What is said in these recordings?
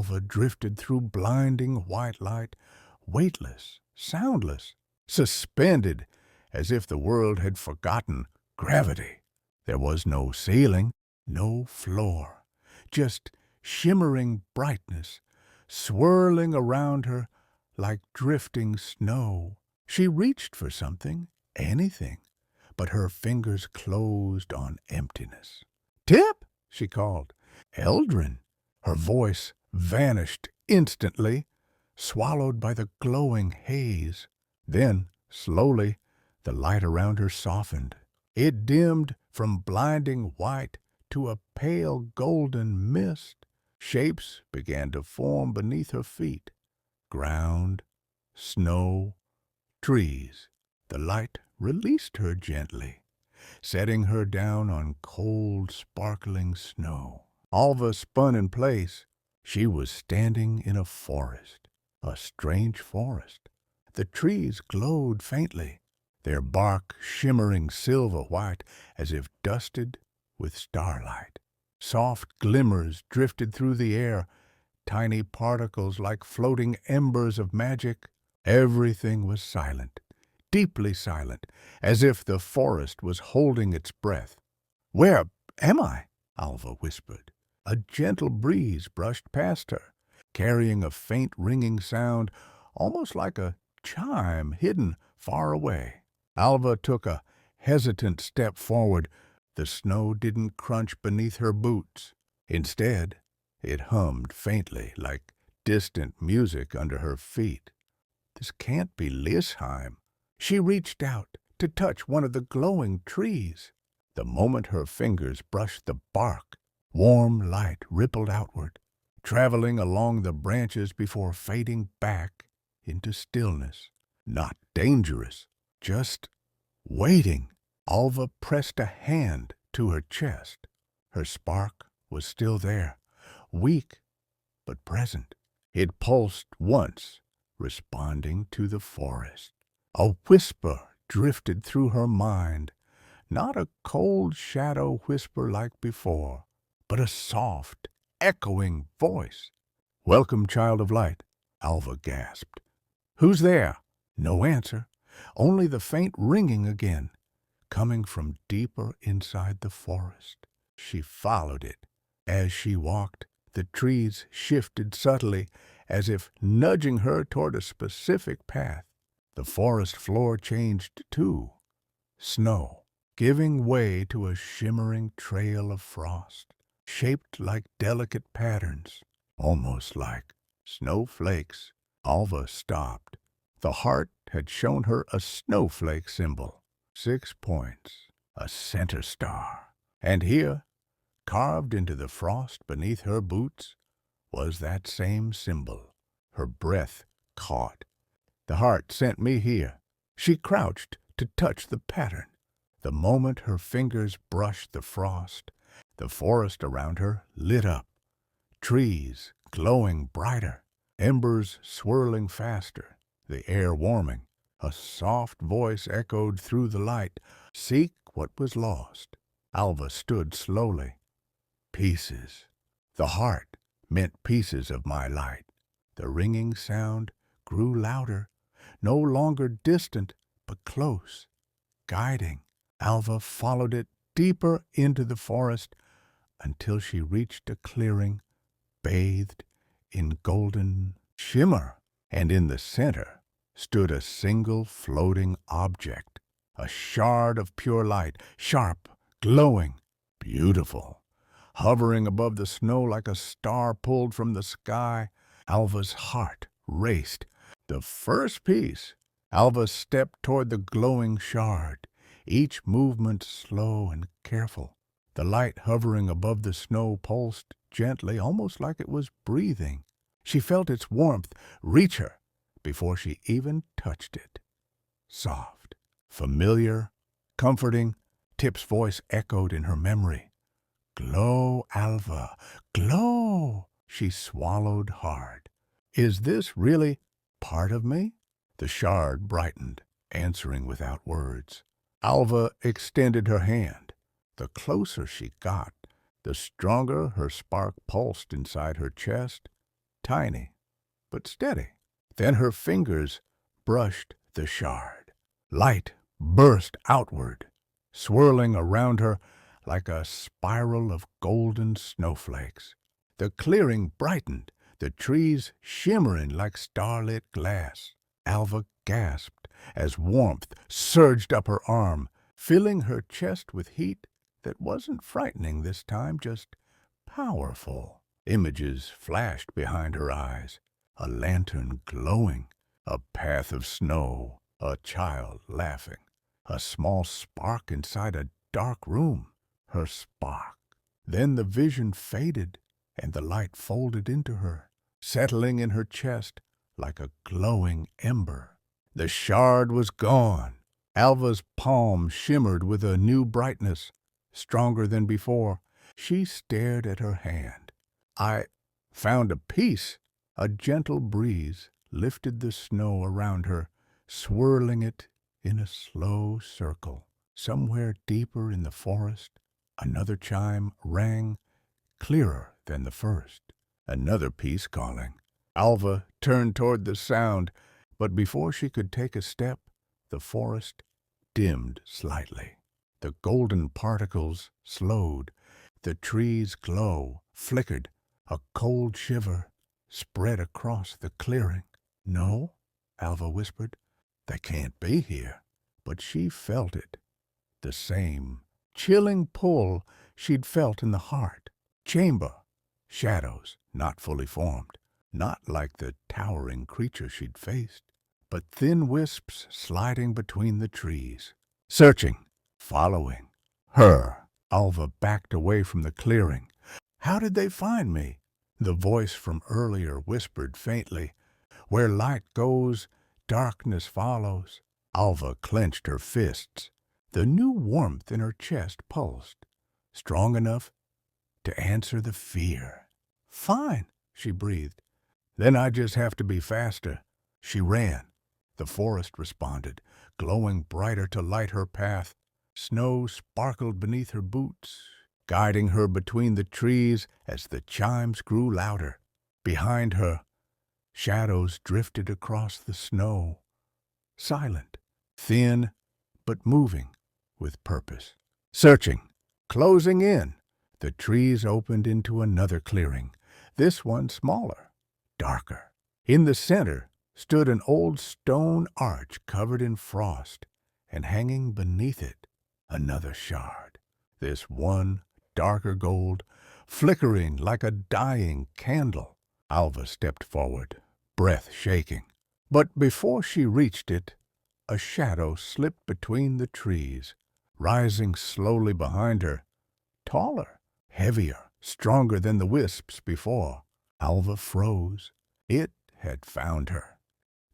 Alva drifted through blinding white light, weightless, soundless, suspended, as if the world had forgotten gravity. There was no ceiling, no floor, just shimmering brightness, swirling around her like drifting snow. She reached for something, anything, but her fingers closed on emptiness. "Tip!" she called. "Eldrin!" Her voice vanished instantly, swallowed by the glowing haze. Then, slowly, the light around her softened. It dimmed from blinding white to a pale golden mist. Shapes began to form beneath her feet. Ground, snow, trees. The light released her gently, setting her down on cold, sparkling snow. Alva spun in place. She was standing in a forest, a strange forest. The trees glowed faintly, their bark shimmering silver-white as if dusted with starlight. Soft glimmers drifted through the air, tiny particles like floating embers of magic. Everything was silent, deeply silent, as if the forest was holding its breath. "Where am I?" Alva whispered. A gentle breeze brushed past her, carrying a faint ringing sound, almost like a chime hidden far away. Alva took a hesitant step forward. The snow didn't crunch beneath her boots. Instead, it hummed faintly, like distant music under her feet. This can't be Lisheim. She reached out to touch one of the glowing trees. The moment her fingers brushed the bark, warm light rippled outward, traveling along the branches before fading back into stillness. Not dangerous, just waiting. Alva pressed a hand to her chest. Her spark was still there, weak but present. It pulsed once, responding to the forest. A whisper drifted through her mind, not a cold shadow whisper like before, but a soft, echoing voice. "Welcome, child of light," Alva gasped. "Who's there?" No answer, only the faint ringing again, coming from deeper inside the forest. She followed it. As she walked, the trees shifted subtly, as if nudging her toward a specific path. The forest floor changed too. Snow, giving way to a shimmering trail of frost, shaped like delicate patterns, almost like snowflakes. Alva stopped. The heart had shown her a snowflake symbol, 6 points, a center star. And here, carved into the frost beneath her boots, was that same symbol. Her breath caught. The heart sent me here. She crouched to touch the pattern. The moment her fingers brushed the frost, the forest around her lit up. Trees glowing brighter, embers swirling faster, the air warming. A soft voice echoed through the light. "Seek what was lost." Alva stood slowly. Pieces. The heart meant pieces of my light. The ringing sound grew louder, no longer distant, but close, guiding. Alva followed it deeper into the forest until she reached a clearing bathed in golden shimmer, and in the center stood a single floating object, a shard of pure light, sharp, glowing, beautiful, hovering above the snow like a star pulled from the sky. Alva's heart raced. The first piece. Alva stepped toward the glowing shard, each movement slow and careful. The light hovering above the snow pulsed gently, almost like it was breathing. She felt its warmth reach her before she even touched it. Soft, familiar, comforting, Tip's voice echoed in her memory. "Glow, Alva, glow!" She swallowed hard. "Is this really part of me?" The shard brightened, answering without words. Alva extended her hand. The closer she got, the stronger her spark pulsed inside her chest. tiny but steady. Then her fingers brushed the shard. Light burst outward, swirling around her like a spiral of golden snowflakes. The clearing brightened, the trees shimmering like starlit glass. Alva gasped as warmth surged up her arm, filling her chest with heat that wasn't frightening this time, just powerful. Images flashed behind her eyes, a lantern glowing, a path of snow, a child laughing, a small spark inside a dark room. Her spark. Then the vision faded, and the light folded into her, settling in her chest like a glowing ember. The shard was gone. Alva's palm shimmered with a new brightness, stronger than before. She stared at her hand. I found a piece. A gentle breeze lifted the snow around her, swirling it in a slow circle. Somewhere deeper in the forest, another chime rang, clearer than the first. Another piece calling. Alva turned toward the sound, but before she could take a step, the forest dimmed slightly. The golden particles slowed. The trees' glow flickered. A cold shiver spread across the clearing. "No," Alva whispered. "They can't be here." But she felt it. The same chilling pull she'd felt in the heart. Chamber. Shadows, not fully formed. Not like the towering creature she'd faced, but thin wisps sliding between the trees. Searching. Following. Her. Alva backed away from the clearing. "How did they find me?" The voice from earlier whispered faintly. "Where light goes, darkness follows." Alva clenched her fists. The new warmth in her chest pulsed, strong enough to answer the fear. "Fine," she breathed. "Then I just have to be faster." She ran. The forest responded, glowing brighter to light her path. Snow sparkled beneath her boots, guiding her between the trees as the chimes grew louder. Behind her, shadows drifted across the snow, silent, thin, but moving with purpose. Searching, closing in. The trees opened into another clearing, this one smaller, darker. In the center stood an old stone arch covered in frost, and hanging beneath it, another shard. This one darker gold, flickering like a dying candle. Alva stepped forward, breath shaking. But before she reached it, a shadow slipped between the trees, rising slowly behind her, taller, heavier, stronger than the wisps before. Alva froze. It had found her.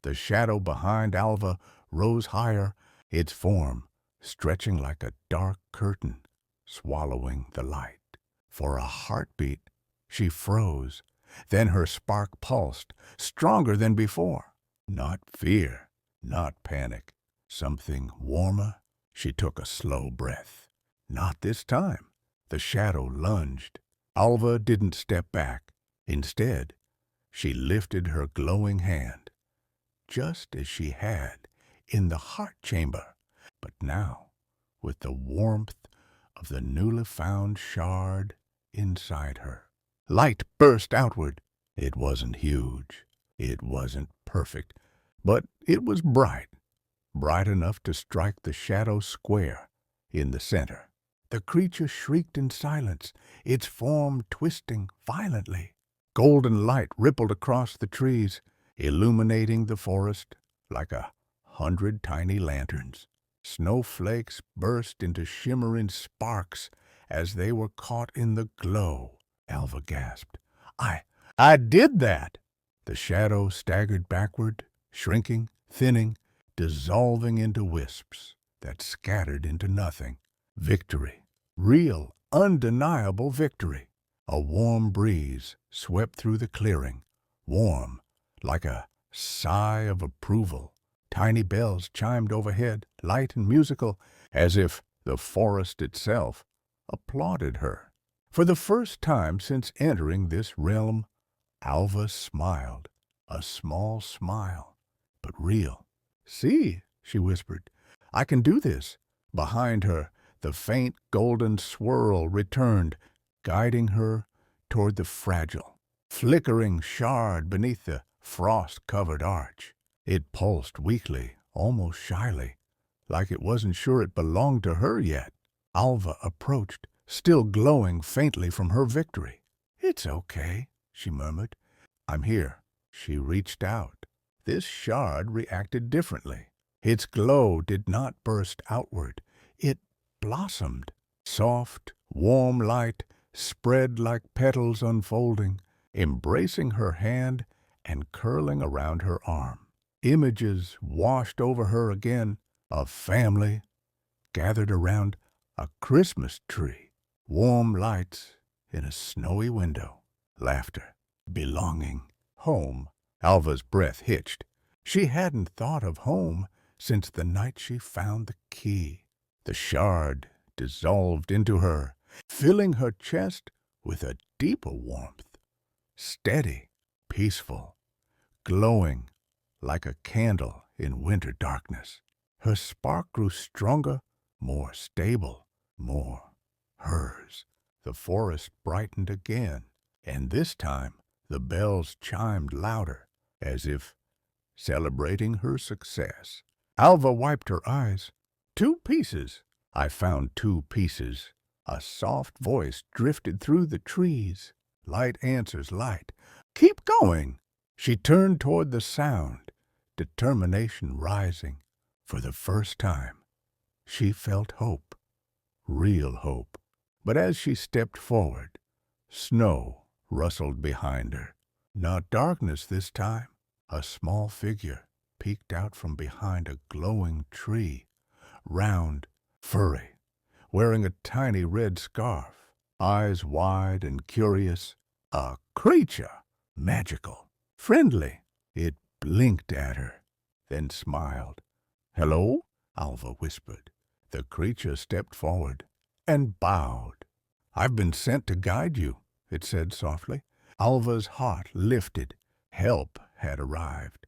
The shadow behind Alva rose higher, its form stretching like a dark curtain, swallowing the light. For a heartbeat, she froze. Then her spark pulsed, stronger than before. Not fear, not panic, something warmer. She took a slow breath. Not this time. The shadow lunged. Alva didn't step back. Instead, she lifted her glowing hand, just as she had in the heart chamber, but now with the warmth of the newly found shard inside her. Light burst outward. It wasn't huge. It wasn't perfect, but it was bright, bright enough to strike the shadow square in the center. The creature shrieked in silence, its form twisting violently. Golden light rippled across the trees, illuminating the forest like 100 tiny lanterns. Snowflakes burst into shimmering sparks as they were caught in the glow. Alva gasped. I did that!" The shadow staggered backward, shrinking, thinning, dissolving into wisps that scattered into nothing. Victory. Real, undeniable victory. A warm breeze swept through the clearing, warm, like a sigh of approval. Tiny bells chimed overhead, light and musical, as if the forest itself applauded her. For the first time since entering this realm, Alva smiled, a small smile, but real. "See," she whispered, "I can do this." Behind her, the faint golden swirl returned, guiding her toward the fragile, flickering shard beneath the frost-covered arch. It pulsed weakly, almost shyly, like it wasn't sure it belonged to her yet. Alva approached, still glowing faintly from her victory. "It's okay," she murmured. "I'm here." She reached out. This shard reacted differently. Its glow did not burst outward. It blossomed. Soft, warm light spread like petals unfolding, embracing her hand and curling around her arm. Images washed over her again of family gathered around a Christmas tree, warm lights in a snowy window, laughter, belonging, home. Alva's breath hitched. She hadn't thought of home since the night she found the key. The shard dissolved into her, filling her chest with a deeper warmth, steady, peaceful, glowing like a candle in winter darkness. Her spark grew stronger, more stable, more hers. The forest brightened again, and this time the bells chimed louder, as if celebrating her success. Alva wiped her eyes. "Two pieces." I found 2 pieces. A soft voice drifted through the trees. Light answers light. "Keep going." She turned toward the sound, determination rising. For the first time, she felt hope, real hope. But as she stepped forward, snow rustled behind her. Not darkness this time. A small figure peeked out from behind a glowing tree, round, furry, wearing a tiny red scarf, eyes wide and curious. A creature, magical, friendly. It blinked at her, then smiled. "Hello?" Alva whispered. The creature stepped forward and bowed. "I've been sent to guide you," it said softly. Alva's heart lifted. Help had arrived.